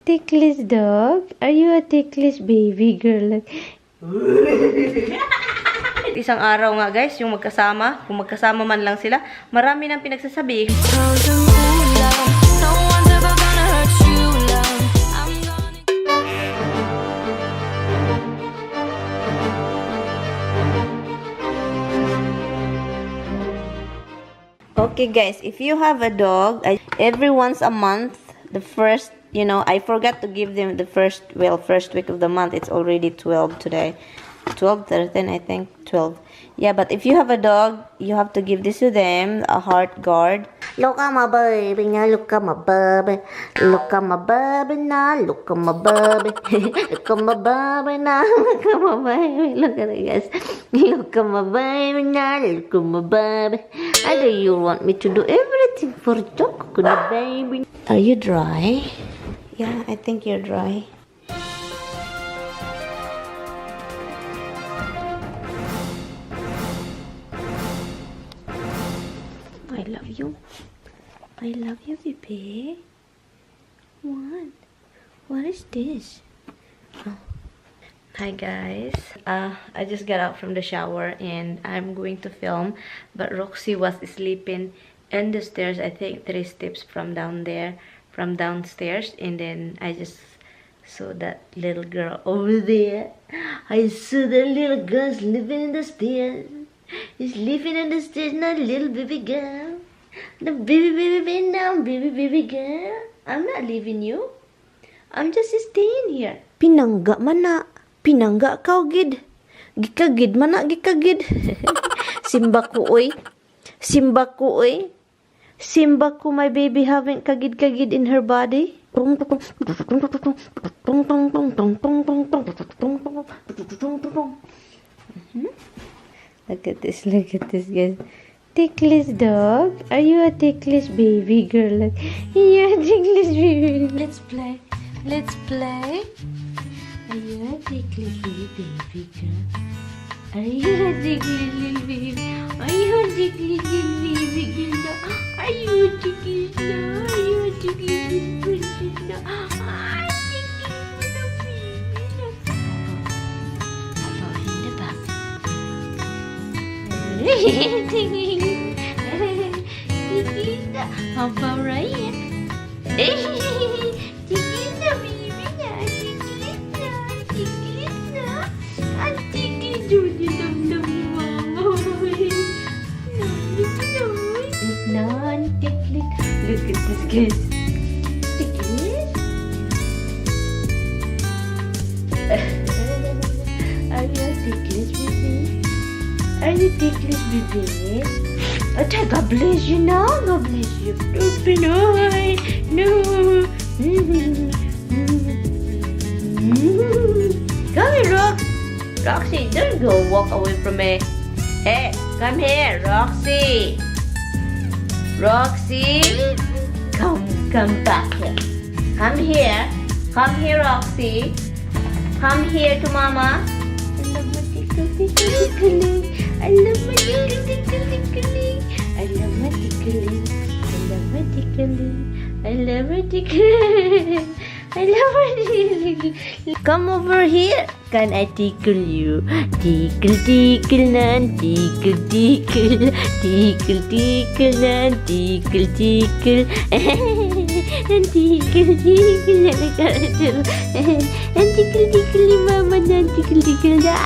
Ticklish dog? Are you a ticklish baby girl? Isang araw nga guys, yung magkasama, kung magkasama man lang sila, marami nang pinagsasabi. Okay guys, if you have a dog, every once a month, the first, I forgot to give them the first week of the month. It's already 12 today. 12, 13, I think. 12. Yeah, but if you have a dog, you have to give this to them, a heart guard. Look at my baby now, look at my baby. Look at my baby now, look at my baby. Look at my baby now, look at my baby. Look at it, guys. Look at my baby now, look at my baby. I know you want me to do everything for dog, baby. Are you dry? Yeah, I think you're dry. I love you. I love you, baby. What? What is this? Oh. Hi guys. I just got out from the shower and I'm going to film, but Roxy was sleeping in the stairs. I think 3 steps from downstairs, and then I just saw that little girl over there. I saw that little girl sleeping in the stairs. He's living in the stairs, not little baby girl. The baby now, baby girl. I'm not leaving you. I'm just staying here. Pinangga man na. Pinangga ka, gid. Gikagid man na, gikagid. Simba ko, oy. Simba ko, oy. Simba ko, my baby haven't kagid in her body. Look at this, guys. Ticklish dog? Are you a ticklish baby girl? You're a ticklish baby. Let's play. Are you a ticklish baby girl? Are you a ticklish little baby? Are you a ticklish little baby girl? Are you a ticklish dog? Are you a ticklish little baby girl? Are you a ticklish little baby? How about in the back? How about right here? Tikita, baby na. Tikita. Ang tikita. Dum-dum ni mama. Non-ticklick. Look at this, guys. Ticklick? Are you a ticklish baby? Are you ticklish baby? Oh, God bless you now. God bless you. Open eye. No. Come here, Roxy, don't go walk away from me. Hey, come here, Roxy. Come back here. Come here, Roxy. Come here to Mama. I love my tickling. I love my tickling. I love my tickling. I love my tickling. I love my tickling. I love my tickling. Come over here. Can I tickle you? Tickle nan, tickle. Tickle nan, tickle. And tickle. And tickle mama nan, tickle. Tickle na.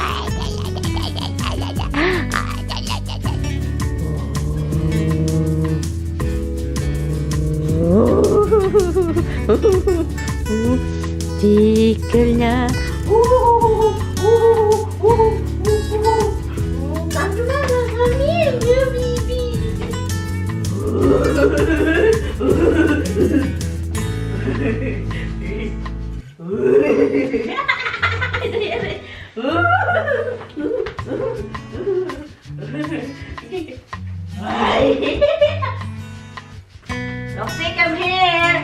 Come to Mama, come here, baby. Roxy, come here.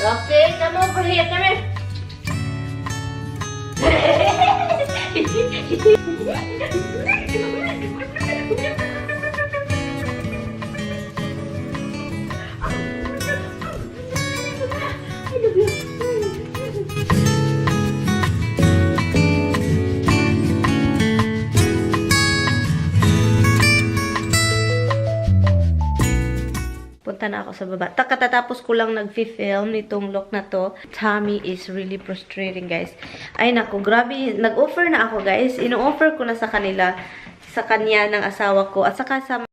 Roxy, come over here, come here. pumunta na ako sa baba. Katatapos ko lang nag-film nitong look na to. Tummy is really frustrating, guys. Ay, naku, grabe. Nag-offer na ako, guys. Ino-offer ko na sa kanila, sa kanya ng asawa ko, at saka sa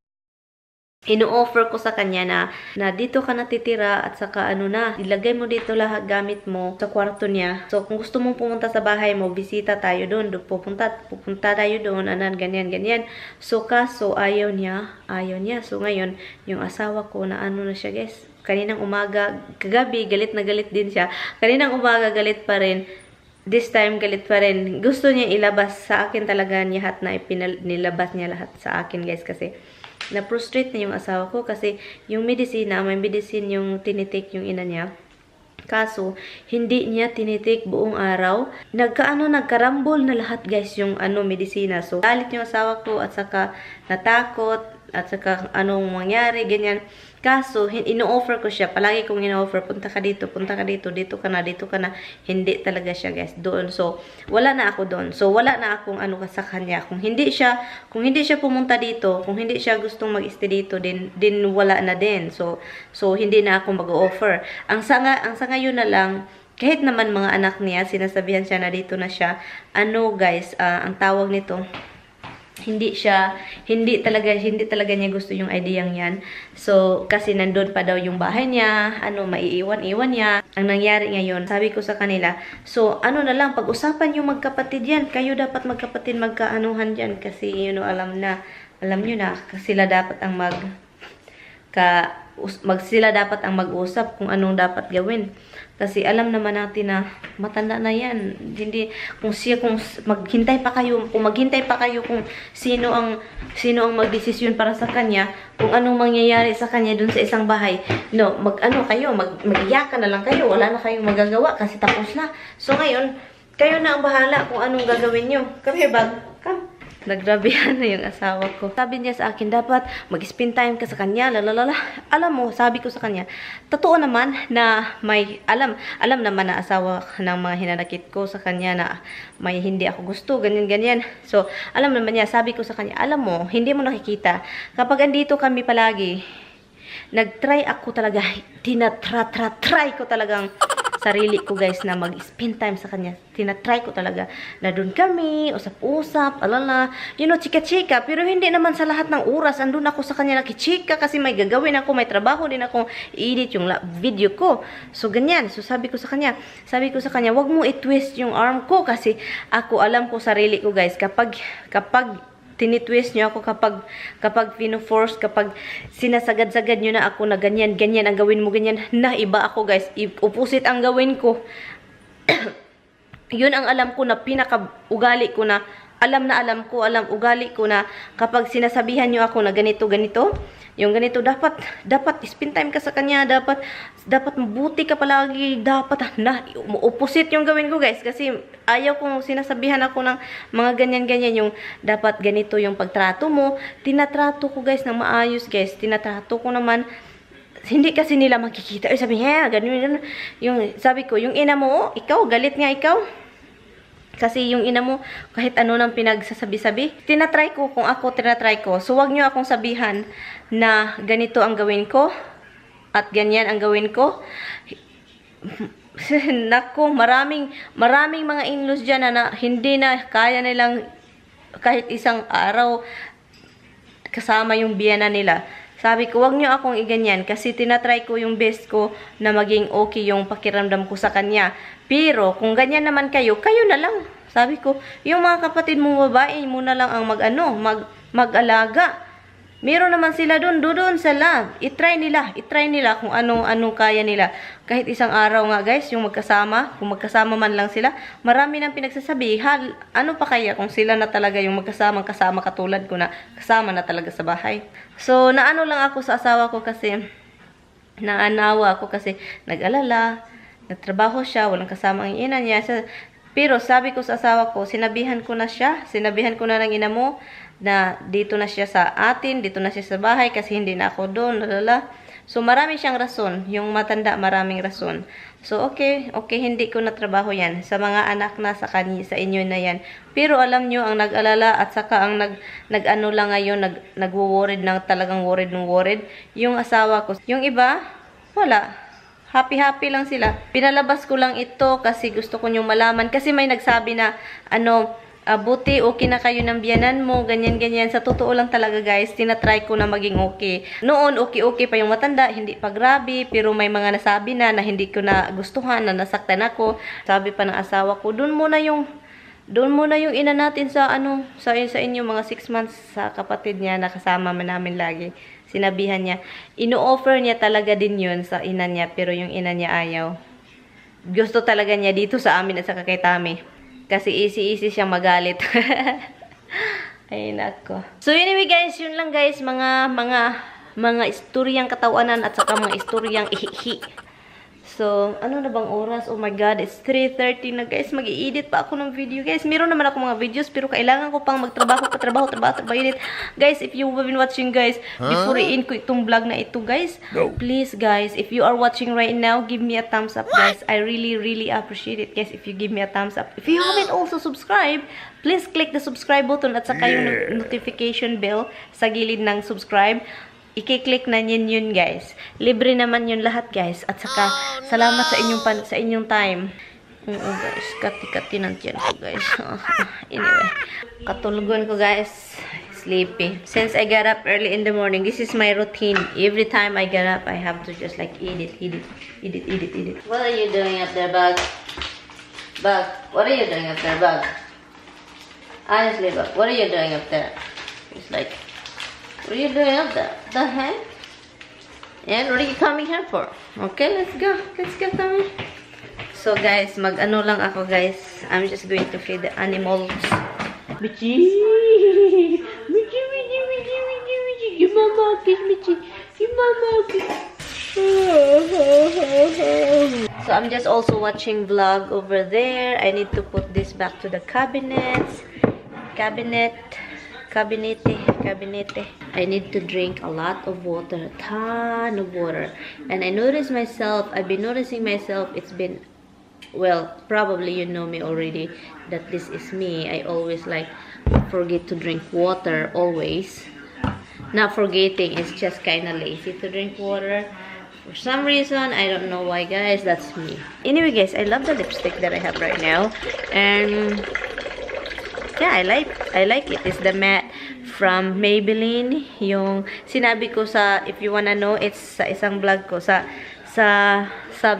ino-offer ko sa kanya na dito ka natitira at saka ano na, ilagay mo dito lahat gamit mo sa kwarto niya. So, kung gusto mong pumunta sa bahay mo, bisita tayo doon. Pupunta tayo doon, anan, ganyan. So, kaso, ayaw niya. So, ngayon, yung asawa ko na ano na siya, guys. Kaninang umaga, kagabi, galit na galit din siya. Kaninang umaga, galit pa rin. This time, galit pa rin. Gusto niya ilabas sa akin talaga lahat na nilabas niya lahat sa akin, guys, kasi na-frustrate na yung asawa ko kasi yung medisina, may medicine yung tinitik yung ina niya. Kaso, hindi niya tinitik buong araw. Nagkarambol na lahat, guys, yung medisina. So, galit yung asawa ko at saka natakot at saka anong mangyari, ganyan. Kaso, ino-offer ko siya. Palagi kong ino-offer, punta ka dito, dito ka na. Hindi talaga siya, guys, doon. So, wala na ako doon. So, wala na akong sa kanya. Kung hindi siya pumunta dito, kung hindi siya gustong mag-stay dito, din wala na din. So, hindi na ako mag-offer. Ang sa ngayon na lang, kahit naman mga anak niya, sinasabihan siya na dito na siya, guys, ang tawag nito, hindi talaga niya gusto yung ideyang yan. So, kasi nandun pa daw yung bahay niya, maiiwan-iwan niya. Ang nangyari ngayon, sabi ko sa kanila, so, na lang, pag-usapan yung magkapatid yan. Kayo dapat magkapatid, magkaanuhan dyan. Kasi, alam nyo na, sila dapat ang sila dapat ang mag-usap kung anong dapat gawin. Kasi alam naman natin na matanda na yan. Hindi, kung maghintay pa kayo kung sino ang magdesisyon para sa kanya, kung anong mangyayari sa kanya dun sa isang bahay. No, mag-iyakan na lang kayo. Wala na kayong magagawa kasi tapos na. So ngayon, kayo na ang bahala kung anong gagawin nyo. Come here, bag. Come. Nagrabihan na yung asawa ko. Sabi niya sa akin, dapat mag-spend time ka sa kanya, lalalala. Alam mo, sabi ko sa kanya, totoo naman na may, alam naman na asawa ng mga hinanakit ko sa kanya na may hindi ako gusto, ganyan. So, alam naman niya, sabi ko sa kanya, alam mo, hindi mo nakikita. Kapag andito kami palagi, nag-try ako talaga, try ko talagang sarili ko, guys, na mag-spend time sa kanya. Tinatry ko talaga na doon kami, usap-usap, chika-chika. Pero hindi naman sa lahat ng oras, andun ako sa kanya nakichika kasi may gagawin ako, may trabaho din ako, i-edit yung video ko. So, ganyan. So, sabi ko sa kanya, wag mo i-twist yung arm ko kasi ako, alam ko sarili ko, guys, kapag tinitwist nyo ako, kapag pino-force, kapag sinasagad-sagad nyo na ako na ganyan ang gawin mo, ganyan, na iba ako, guys. Opposite ang gawin ko. Yun ang alam ko na pinaka-ugali ko na, ugali ko na kapag sinasabihan nyo ako na ganito, yung ganito, dapat spend time ka sa kanya, dapat mabuti ka palagi, dapat opposite yung gawin ko, guys, kasi ayaw kong sinasabihan ako ng mga ganyan, yung dapat ganito yung pagtrato mo. Tinatrato ko, guys, ng maayos, guys. Tinatrato ko naman, hindi kasi nila makikita. Sabi niya, ganun. Sabi ko, yung ina mo, ikaw, galit nga ikaw. Kasi yung ina mo, kahit ano nang pinagsasabi-sabi, tinatry ko kung ako tinatry ko. So, wag nyo akong sabihan na ganito ang gawin ko at ganyan ang gawin ko. Nako, maraming mga in-laws dyan na hindi na kaya nilang kahit isang araw kasama yung biyana nila. Sabi ko, wag nyo akong iganyan kasi tinatry ko yung best ko na maging okay yung pakiramdam ko sa kanya. Pero, kung ganyan naman kayo na lang. Sabi ko, yung mga kapatid mong babae, mo na lang ang mag-alaga. Meron naman sila doon sila. I-try nila kung anong kaya nila. Kahit isang araw nga, guys, yung magkasama, kung magkasama man lang sila, marami nang pinagsasabi, ano pa kaya kung sila na talaga yung kasama katulad ko na kasama na talaga sa bahay. So, naano lang ako sa asawa ko kasi, naanawa ako kasi nag-alala, nagtrabaho siya, walang kasama ang ina niya. Pero sabi ko sa asawa ko, sinabihan ko na ng ina mo, na dito na siya sa atin, dito na siya sa bahay kasi hindi na ako doon, lalala. So, marami siyang rason. Yung matanda, maraming rason. So, okay, hindi ko natrabaho yan. Sa mga anak na, sa inyo na yan. Pero alam nyo, ang nag-alala at saka ang nag-ano lang ngayon, nagwo-worried na talagang worried. Yung asawa ko. Yung iba, wala. Happy lang sila. Pinalabas ko lang ito kasi gusto ko nyong malaman. Kasi may nagsabi na, buti okay na kayo ng biyanan mo, ganyan. Sa totoo lang talaga guys, tinatry ko na maging okay. Noon, okay pa yung matanda, hindi pa grabe, pero may mga nasabi na hindi ko na gustuhan, na nasaktan ako. Sabi pa ng asawa ko, doon muna yung ina natin sa sa inyo mga 6 months sa kapatid niya na kasama namin lagi. Sinabihan niya, ino-offer niya talaga din yun sa ina niya, pero yung ina niya ayaw. Gusto talaga niya dito sa amin at sa kay Tami. Kasi easy siyang magalit. Ay, nako. So, anyway guys, yun lang guys. Mga istoryang katawanan at saka mga istoryang ihihi. So, ano na bang oras? Oh my God, it's 3:30 na guys. Mag-i-edit pa ako ng video guys. Meron naman ako mga videos pero kailangan ko pang magtrabaho, edit. Guys, if you've been watching guys, before i-end ko itong vlog na ito guys, please guys, if you are watching right now, give me a thumbs up guys. I really appreciate it guys if you give me a thumbs up. If you haven't also subscribed, please click the subscribe button at saka yung notification bell sa gilid ng subscribe. I-click na yun guys. Libre naman yun lahat guys. At saka salamat sa inyong time. Oo guys, kati-kati ng tiyan ko guys. Anyway, katulugan ko guys. Sleepy. Since I got up early in the morning, this is my routine. Every time I get up, I have to just like edit. What are you doing up there, Bug? Bug, what are you doing up there, Bug? Honestly, Bug, what are you doing up there? It's like, what are you doing up there? The heck? And what are you coming here for? Okay, let's go, Tommy. So guys, mag-ano lang ako guys. I'm just going to feed the animals. Michi! Give mama a kiss, Michi. Give mama a kiss. So I'm just also watching vlog over there. I need to put this back to the cabinets. Cabinete. I need to drink a lot of water, a ton of water. And I've been noticing myself, it's been, well, probably you know me already, that this is me. I always like forget to drink water, always. Not forgetting, it's just kind of lazy to drink water. For some reason, I don't know why guys, that's me. Anyway guys, I love the lipstick that I have right now. And yeah, I like it. It's the matte from Maybelline. Yung sinabi ko sa, if you wanna know, it's sa isang vlog ko, sa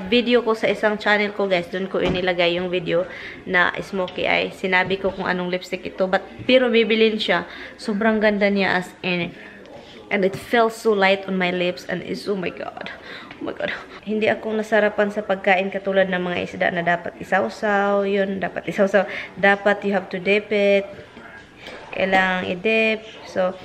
video ko sa isang channel ko guys. Doon ko inilagay yung video na smoky eye. Sinabi ko kung anong lipstick ito. Pero Maybelline siya. Sobrang ganda niya as in. And it feels so light on my lips. And it's, oh my God. Hindi ako nasarapan sa pagkain katulad ng mga isda na dapat isawsaw. Dapat you have to dip it. Kailangang i-dip. So,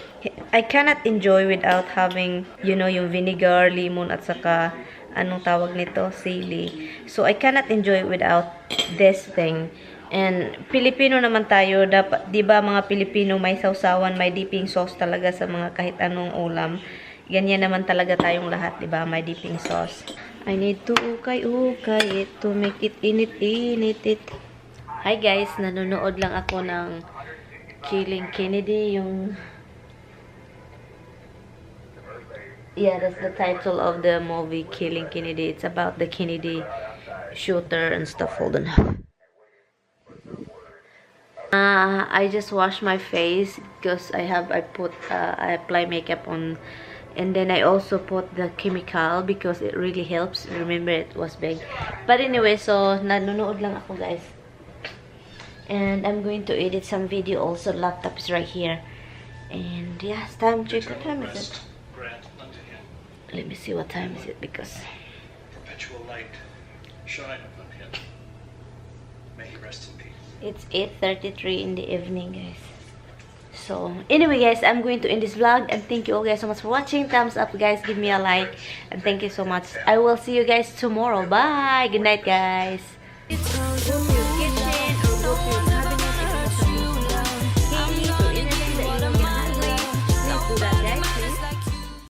I cannot enjoy without having, you know, yung vinegar, lemon, at saka, anong tawag nito? Sili. So, I cannot enjoy without this thing. And, Pilipino naman tayo. Dapat, di ba mga Pilipino may sawsawan, may dipping sauce talaga sa mga kahit anong ulam. Ganyan naman talaga tayong lahat, di ba? May dipping sauce. I need to ukay it to make it init it. Hi guys, nanonood lang ako ng Killing Kennedy, yung... Yeah, that's the title of the movie, Killing Kennedy. It's about the Kennedy shooter and stuff. Hold on. I just wash my face because I apply makeup on, and then I also put the chemical because it really helps. Remember, it was big. But anyway, so nanonood lang ako guys, and I'm going to edit some video also. Laptop is right here, and yeah, it's time. Check what time is it? Let me see what time is it, because perpetual light shine upon him. May he rest in peace. It's 8:33 in the evening, guys. So anyway guys, I'm going to end this vlog, and thank you all guys so much for watching. Thumbs up guys, give me a like, and thank you so much. I will see you guys tomorrow. Bye. Good night guys.